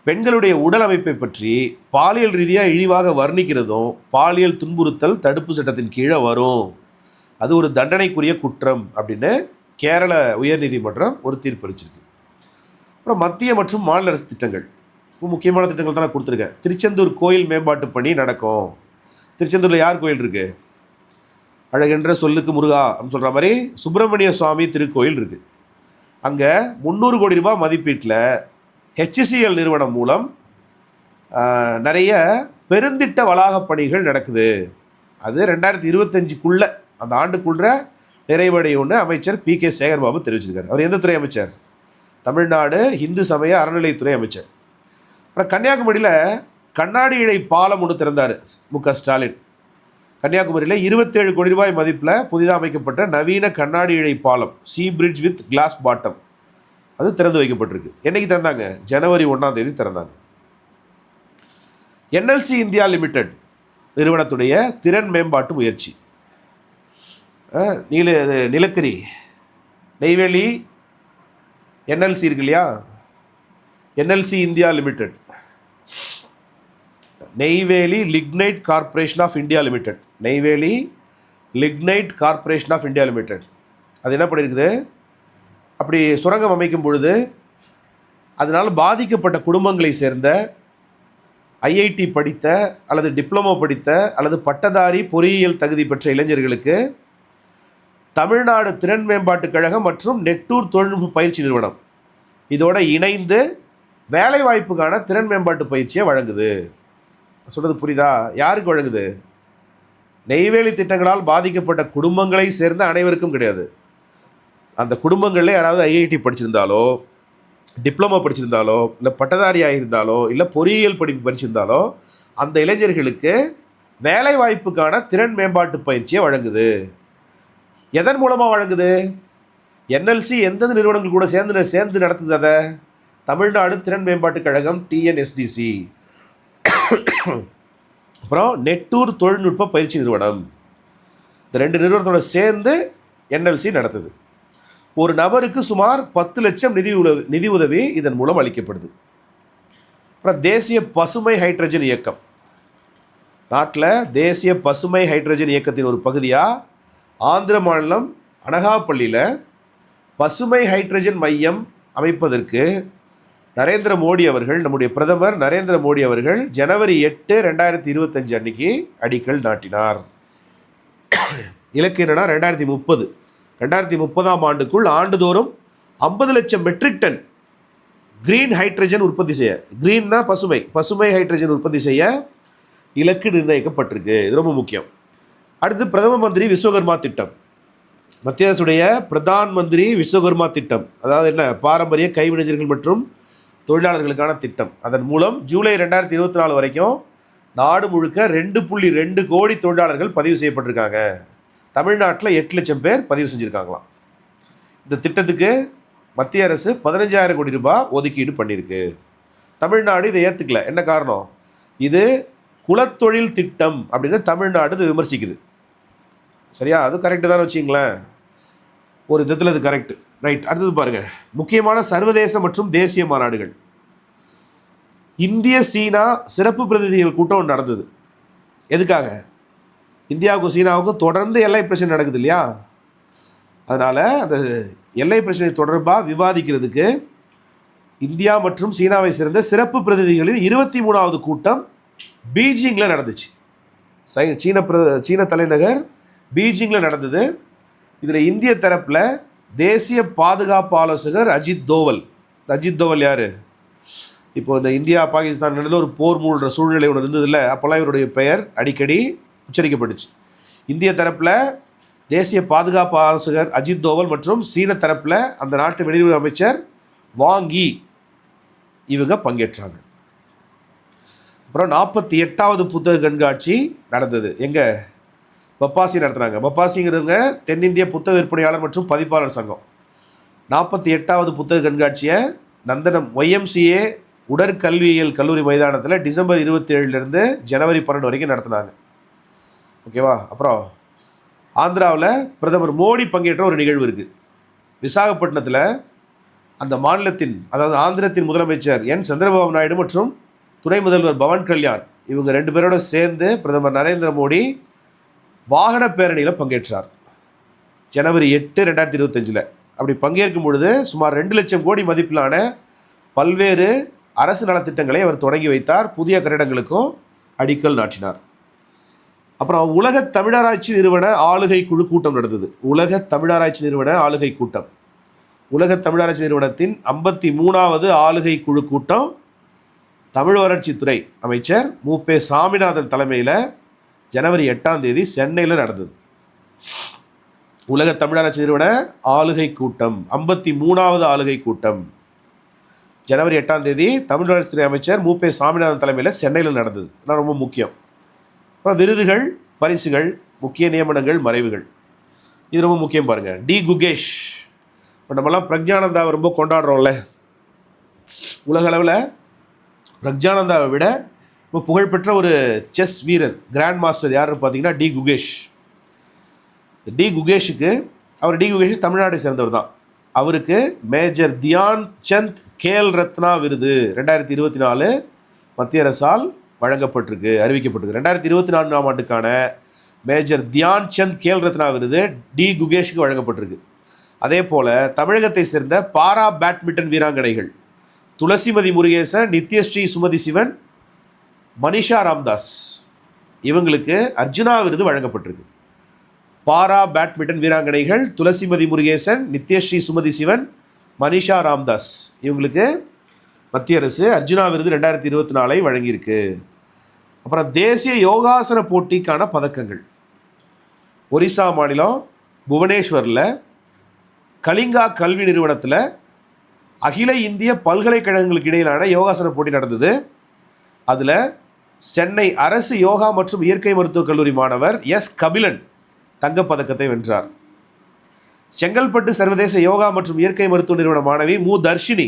பெண்களுடைய உடல் அமைப்பை பற்றி பாலியல் ரீதியாக இழிவாக வர்ணிக்கிறதும் பாலியல் துன்புறுத்தல் தடுப்பு சட்டத்தின் கீழே வரும், அது ஒரு தண்டனைக்குரிய குற்றம் அப்படின்னு கேரள உயர்நீதிமன்றம் ஒரு தீர்ப்பளிச்சிருக்கு. அப்புறம் மத்திய மற்றும் மாநில அரசு திட்டங்கள், முக்கியமான திட்டங்கள் தான் நான் கொடுத்துருக்கேன். திருச்செந்தூர் கோயில் மேம்பாட்டு பணி நடக்கும். திருச்செந்தூரில் யார் கோயில் இருக்குது? அழகென்ற சொல்லுக்கு முருகா அப்படின்னு சொல்கிற மாதிரி சுப்பிரமணிய சுவாமி திருக்கோயில் இருக்குது. அங்கே 300 கோடி ரூபாய் மதிப்பீட்டில் HCL நிறுவனம் மூலம் நிறைய பெருந்திட்ட வளாகப் பணிகள் நடக்குது. அது 2025க்குள்ளே அந்த ஆண்டுக்குள்ள நிறைவடையும்னு அமைச்சர் பி.கே. சேகர்பாபு தெரிவிச்சிருக்காரு. அவர் எந்த துறை அமைச்சர்? தமிழ்நாடு இந்து சமய அறநிலைத்துறை அமைச்சர். அப்புறம் கன்னியாகுமரியில் கண்ணாடி இழை பாலம் ஒன்று திறந்தார் மு.க. ஸ்டாலின். கன்னியாகுமரியில் 27 கோடி ரூபாய் மதிப்பில் புதிதாக அமைக்கப்பட்ட நவீன கண்ணாடி இழை பாலம், sea bridge with glass bottom, அது திறந்து வைக்கப்பட்டிருக்கு. என்னைக்கு திறந்தாங்க? ஜனவரி 1ஆம் தேதி திறந்தாங்க. என்எல்சி இந்தியா லிமிடெட் நிறுவனத்துடைய திறன் மேம்பாட்டு முயற்சி, நிலக்கரி நெய்வேலி என்எல்சி இருக்கு இல்லையா, NLC India limited, Neyveli lignite corporation of India limited, Neyveli lignite corporation of India limited, அது என்ன பண்ணியிருக்குது? அப்படி சுரங்கம் அமைக்கும் பொழுது அதனால் பாதிக்கப்பட்ட குடும்பங்களை சேர்ந்த ஐஐடி படித்த அல்லது டிப்ளமோ படித்த அல்லது பட்டதாரி பொறியியல் தகுதி பெற்ற இளைஞர்களுக்கு தமிழ்நாடு திறன் மேம்பாட்டுக் கழகம் மற்றும் நெட்டூர் தொழில்நுட்ப பயிற்சி நிறுவனம் இதோட இணைந்து வேலைவாய்ப்புக்கான திறன் மேம்பாட்டு பயிற்சியை வழங்குது. சொல்கிறது புரியுதா? யாருக்கு வழங்குது? நெய்வேலி திட்டங்களால் பாதிக்கப்பட்ட குடும்பங்களை சேர்ந்த அனைவருக்கும் கிடையாது. அந்த குடும்பங்களில் யாராவது ஐஐடி படிச்சிருந்தாலோ, டிப்ளமோ படிச்சிருந்தாலோ, இல்லை பட்டதாரியாக இருந்தாலோ, இல்லை பொறியியல் படிப்பு படிச்சிருந்தாலோ அந்த இளைஞர்களுக்கு வேலைவாய்ப்புக்கான திறன் மேம்பாட்டு பயிற்சியை வழங்குது. எதன் மூலமாக வழங்குது? என்எல்சி எந்தெந்த நிறுவனங்கள் கூட சேர்ந்து நடத்துது? அதை தமிழ்நாடு திறன் மேம்பாட்டுக் கழகம் டிஎன்எஸ்டிசி, அப்புறம் நெட்டூர் தொழில்நுட்ப பயிற்சி நிறுவனம், இந்த 2 நிறுவனத்தோட சேர்ந்து என்எல்சி நடத்துது. ஒரு நபருக்கு சுமார் 10 லட்சம் நிதி உதவி இதன் மூலம் அளிக்கப்படுது. அப்புறம் தேசிய பசுமை ஹைட்ரஜன் இயக்கம், நாட்டில் தேசிய பசுமை ஹைட்ரஜன் இயக்கத்தின் ஒரு பகுதியாக ஆந்திர மாநிலம் அனகாப்பள்ளியில் பசுமை ஹைட்ரஜன் மையம் அமைப்பதற்கு நரேந்திர மோடி அவர்கள், நம்முடைய பிரதமர் நரேந்திர மோடி அவர்கள் ஜனவரி 8, 2025 அன்னைக்கு அடிக்கல் நாட்டினார். இலக்கு என்னன்னா 2030ஆம் ஆண்டுக்குள் ஆண்டுதோறும் 50 லட்சம் மெட்ரிக் டன் கிரீன் ஹைட்ரஜன் உற்பத்தி செய்ய, கிரீன்னா பசுமை ஹைட்ரஜன் உற்பத்தி செய்ய இலக்கு நிர்ணயிக்கப்பட்டிருக்கு. இது ரொம்ப முக்கியம். அடுத்து பிரதம மந்திரி விஸ்வகர்மா திட்டம், மத்திய அரசுடைய பிரதான் மந்திரி விஸ்வகர்மா திட்டம், அதாவது என்ன, பாரம்பரிய கைவினைஞர்கள் மற்றும் தொழிலாளர்களுக்கான திட்டம். அதன் மூலம் ஜூலை 2024 வரைக்கும் நாடு முழுக்க 2.2 கோடி தொழிலாளர்கள் பதிவு செய்யப்பட்டிருக்காங்க. தமிழ்நாட்டில் 8 லட்சம் பேர் பதிவு செஞ்சுருக்காங்களாம். இந்த திட்டத்துக்கு மத்திய அரசு 15,000 கோடி ரூபாய் ஒதுக்கீடு பண்ணியிருக்கு. தமிழ்நாடு இதை ஏற்றுக்கல. என்ன காரணம்? இது குலத்தொழில் திட்டம் அப்படின்னு தமிழ்நாடு இது விமர்சிக்குது. சரியா? அது கரெக்டு தான் வச்சிங்களேன், ஒரு விதத்தில் இது கரெக்டு. ரைட். அடுத்தது பாருங்கள், முக்கியமான சர்வதேச மற்றும் தேசிய மாநாடுகள். இந்திய சீனா சிறப்பு பிரதிநிதிகள் கூட்டம் நடந்தது. எதுக்காக? இந்தியாவுக்கும் சீனாவுக்கும் தொடர்ந்து எல்லை பிரச்சனை நடக்குது இல்லையா, அதனால் அந்த எல்லை பிரச்சனை தொடர்பாக விவாதிக்கிறதுக்கு இந்தியா மற்றும் சீனாவை சேர்ந்த சிறப்பு பிரதிநிதிகளின் 23வது கூட்டம் பீஜிங்கில் நடந்துச்சு. சீன தலைநகர் பீஜிங்கில் நடந்தது. இதில் இந்திய தரப்பில் தேசிய பாதுகாப்பு ஆலோசகர் அஜித் தோவல். அஜித் தோவல் யார்? இப்போ இந்த இந்தியா பாகிஸ்தான் நடுவில் ஒரு போர் மூழ்கிற சூழ்நிலை ஒன்று இருந்ததில்ல, அப்போல்லாம் இவருடைய பெயர் அடிக்கடி உச்சரிக்கப்பட்டுச்சு. இந்திய தரப்பில் தேசிய பாதுகாப்பு ஆலோசகர் அஜித் தோவல் மற்றும் சீன தரப்பில் அந்த நாட்டு வெளியுறவு அமைச்சர் வாங் யி இவங்க பங்கேற்றாங்க. அப்புறம் 48வது புத்தக கண்காட்சி நடந்தது. எங்கே? பப்பாசி நடத்துனாங்க. பப்பாசிங்கிறவங்க தென்னிந்திய புத்தக விற்பனையாளர் மற்றும் பதிப்பாளர் சங்கம். 48வது புத்தக கண்காட்சியை நந்தனம் YMCA உடற்கல்வியியல் கல்லூரி மைதானத்தில் டிசம்பர் 27 ஜனவரி 12 வரைக்கும் நடத்தினாங்க. ஓகேவா? அப்புறம் ஆந்திராவில் பிரதமர் மோடி பங்கேற்ற ஒரு நிகழ்வு இருக்குது. விசாகப்பட்டினத்தில் அந்த மாநிலத்தின், அதாவது ஆந்திரத்தின் முதலமைச்சர் என் சந்திரபாபு நாயுடு மற்றும் துணை முதல்வர் பவன் கல்யாண் இவங்க 2 பேரோட சேர்ந்து பிரதமர் நரேந்திர மோடி வாகன பேரணியில் பங்கேற்றார். ஜனவரி 8, 2025. அப்படி பங்கேற்கும் பொழுது சுமார் 2 லட்சம் கோடி மதிப்பிலான பல்வேறு அரசு நலத்திட்டங்களை அவர் தொடங்கி வைத்தார். புதிய கட்டிடங்களுக்கும் அடிக்கல் நாட்டினார். அப்புறம் உலக தமிழராய்ச்சி நிறுவன ஆளுகை குழு கூட்டம் நடந்தது. உலக தமிழராய்ச்சி நிறுவன ஆளுகை கூட்டம், உலக தமிழராய்ச்சி நிறுவனத்தின் 53வது ஆளுகை குழு கூட்டம் தமிழ் வளர்ச்சித்துறை அமைச்சர் மு.பெ. சாமிநாதன் தலைமையில் ஜனவரி 8ஆம் தேதி சென்னையில் நடந்தது. உலக தமிழராட்சி நிறுவன ஆளுகை கூட்டம், 53வது ஆளுகை கூட்டம் ஜனவரி 8ஆம் தேதி தமிழ் வளர்ச்சித்துறை அமைச்சர் மு.பெ. சாமிநாதன் தலைமையில் சென்னையில் நடந்தது. இதெல்லாம் ரொம்ப முக்கியம். அப்புறம் விருதுகள், பரிசுகள், முக்கிய நியமனங்கள், மறைவுகள், இது ரொம்ப முக்கியம் பாருங்கள். டி. குகேஷ், இப்போ நம்மலாம் பிரக்ஞானந்தாவை ரொம்ப கொண்டாடுறோம்ல, உலக அளவில் பிரக்ஞானந்தாவை விட இப்போ புகழ்பெற்ற ஒரு செஸ் வீரர், கிராண்ட் மாஸ்டர் யாருன்னு பார்த்தீங்கன்னா டி. குகேஷ். டி. குகேஷுக்கு டி. குகேஷ் தமிழ்நாட்டை சேர்ந்தவர் தான். அவருக்கு மேஜர் தியான் சந்த் கேல் ரத்னா விருது 2024 மத்திய அரசால் வழங்கப்பட்டிருக்கு, அறிவிக்கப்பட்டிருக்கு. 2024ஆம் ஆண்டுக்கான மேஜர் தியான் சந்த் கேல் ரத்னா விருது டி. குகேஷுக்கு வழங்கப்பட்டிருக்கு. அதே போல் தமிழகத்தை சேர்ந்த பாரா பேட்மிண்டன் வீராங்கனைகள் துளசிமதி முருகேசன், நித்யஸ்ரீ சுமதி சிவன், மனிஷா ராம்தாஸ், இவங்களுக்கு அர்ஜுனா விருது வழங்கப்பட்டிருக்கு. பாரா பேட்மிண்டன் வீராங்கனைகள் துளசிமதி முருகேசன், நித்யஸ்ரீ சுமதி சிவன், மனிஷா ராம்தாஸ், இவங்களுக்கு மத்திய அரசு அர்ஜுனா விருது 2024 வழங்கியிருக்கு. அப்புறம் தேசிய யோகாசன போட்டிக்கான பதக்கங்கள். ஒரிசா மாநிலம் புவனேஸ்வரில் கலிங்கா கல்வி நிறுவனத்தில் அகில இந்திய பல்கலைக்கழகங்களுக்கு இடையிலான யோகாசன போட்டி நடந்தது. அதில் சென்னை அரசு யோகா மற்றும் இயற்கை மருத்துவக் கல்லூரி மாணவர் எஸ். கபிலன் தங்கப்பதக்கத்தை வென்றார். செங்கல்பட்டு சர்வதேச யோகா மற்றும் இயற்கை மருத்துவ நிறுவன மாணவி மு. தர்ஷினி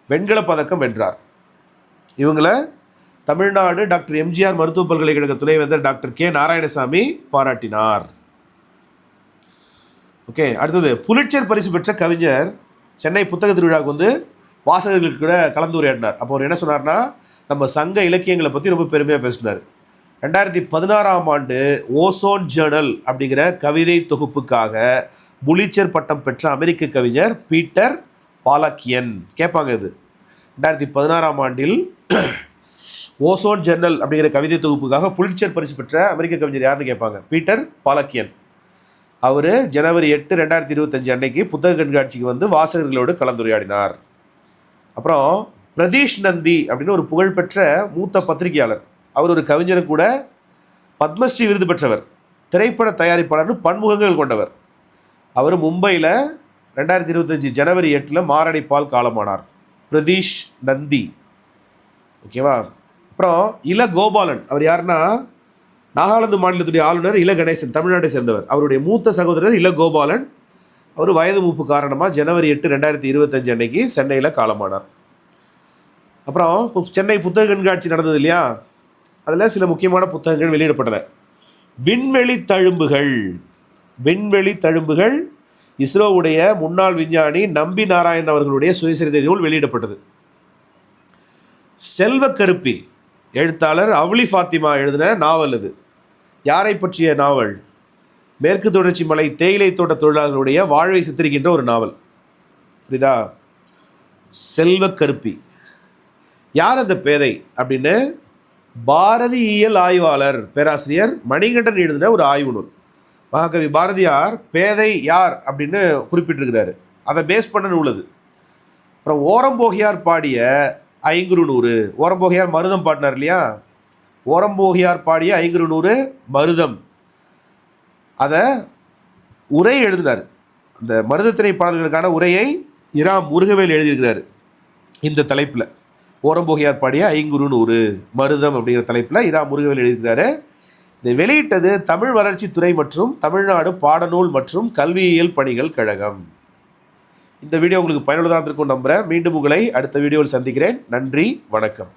வெண்கல பதக்கம் வென்றார். இவங்களை தமிழ்நாடு டாக்டர் எம்ஜிஆர் மருத்துவ பல்கலைக்கழக துணைவேந்தர் டாக்டர் கே. நாராயணசாமி பாராட்டினார். ஓகே, அடுத்தது புலிட்சர் பரிசு பெற்ற கவிஞர் சென்னை புத்தக திருவிழாவுக்கு வந்து வாசகர்களுக்கு கூட கலந்துரையாடினார். அப்போ அவர் என்ன சொன்னார்னா, நம்ம சங்க இலக்கியங்களை பற்றி ரொம்ப பெருமையாக பேசினார். 2016ஆம் ஆண்டு ஓசோன் ஜேர்னல் அப்படிங்கிற கவிதை தொகுப்புக்காக புலிட்சர் பட்டம் பெற்ற அமெரிக்க கவிஞர் பீட்டர் பாலக்கியன். கேட்பாங்க, இது 2016ஆம் ஆண்டில் ஓசோன் ஜேர்னல் அப்படிங்கிற கவிதை தொகுப்புக்காக புலிட்சர் பரிசு பெற்ற அமெரிக்க கவிஞர் யாருன்னு கேட்பாங்க. பீட்டர் பாலக்கியன். அவர் ஜனவரி 8, 2025 அன்னைக்கு புத்தக கண்காட்சிக்கு வந்து வாசகர்களோடு கலந்துரையாடினார். அப்புறம் பிரதீஷ் நந்தி அப்படின்னு ஒரு புகழ்பெற்ற மூத்த பத்திரிகையாளர், அவர் ஒரு கவிஞர் கூட, பத்மஸ்ரீ விருது பெற்றவர், திரைப்பட தயாரிப்பாளர்னு பன்முகங்கள் கொண்டவர். அவர் மும்பையில் 2025 ஜனவரி 8 மாரடைப்பால் காலமானார். பிரதீஷ் நந்தி. ஓகேவா. அப்புறம் இல கோபாலன், அவர் யாருன்னா நாகாலாந்து மாநிலத்துடைய ஆளுநர் இல கணேசன், தமிழ்நாட்டை சேர்ந்தவர். அவருடைய மூத்த சகோதரர் இல கோபாலன். அவர் வயது மூப்பு காரணமாக ஜனவரி 8, 2025 அன்னைக்கு சென்னையில் காலமானார். அப்புறம் சென்னை புத்தக கண்காட்சி நடந்தது இல்லையா, அதில் சில முக்கியமான புத்தகங்கள் வெளியிடப்பட்டன. விண்வெளி தழும்புகள். விண்வெளி தழும்புகள் இஸ்ரோவுடைய முன்னாள் விஞ்ஞானி நம்பி நாராயணன் அவர்களுடைய சுயசரிதை நூல் வெளியிடப்பட்டது. செல்வக்கருப்பி எழுத்தாளர் அவ்லி ஃபாத்திமா எழுதின நாவல் இது. யாரை பற்றிய நாவல்? மேற்கு தொடர்ச்சி மலை தேயிலை தோட்ட தொழிலாளர்களுடைய வாழ்வை சித்தரிக்கின்ற ஒரு நாவல். புரியுதா? செல்வக்கருப்பி. யார் அந்த பேதை அப்படின்னு பாரதியியல் ஆய்வாளர் பேராசிரியர் மணிகண்டன் எழுதின ஒரு ஆய்வு நூல். மகாகவி பாரதியார் பேதை யார் அப்படின்னு குறிப்பிட்டிருக்கிறாரு. அதை பேஸ் பண்ண நூல் அது. அப்புறம் ஓரம்போகியார் பாடிய ஐங்குறு நூறு. ஓரம்போகியார் மருதம் பாடினார் இல்லையா, ஓரம்போகியார் பாடிய ஐங்குறு நூறு மருதம், அதை உரை எழுதினார். அந்த மருதத்திணை பாடல்களுக்கான உரையை இரா முருகவேல் எழுதியிருக்கிறார். இந்த தலைப்பில் ஓரம்போகியார் பாடிய ஐங்குறு நூறு மருதம் அப்படிங்கிற தலைப்பில் இரா முருகவேல் எழுதியிருக்கிறாரு. இதை வெளியிட்டது தமிழ் வளர்ச்சித்துறை மற்றும் தமிழ்நாடு பாடநூல் மற்றும் கல்வியியல் பணிகள் கழகம். இந்த வீடியோ உங்களுக்கு பயனுள்ளதாக இருக்கும் நம்புகிறேன். மீண்டும் உங்களை அடுத்த வீடியோவில் சந்திக்கிறேன். நன்றி, வணக்கம்.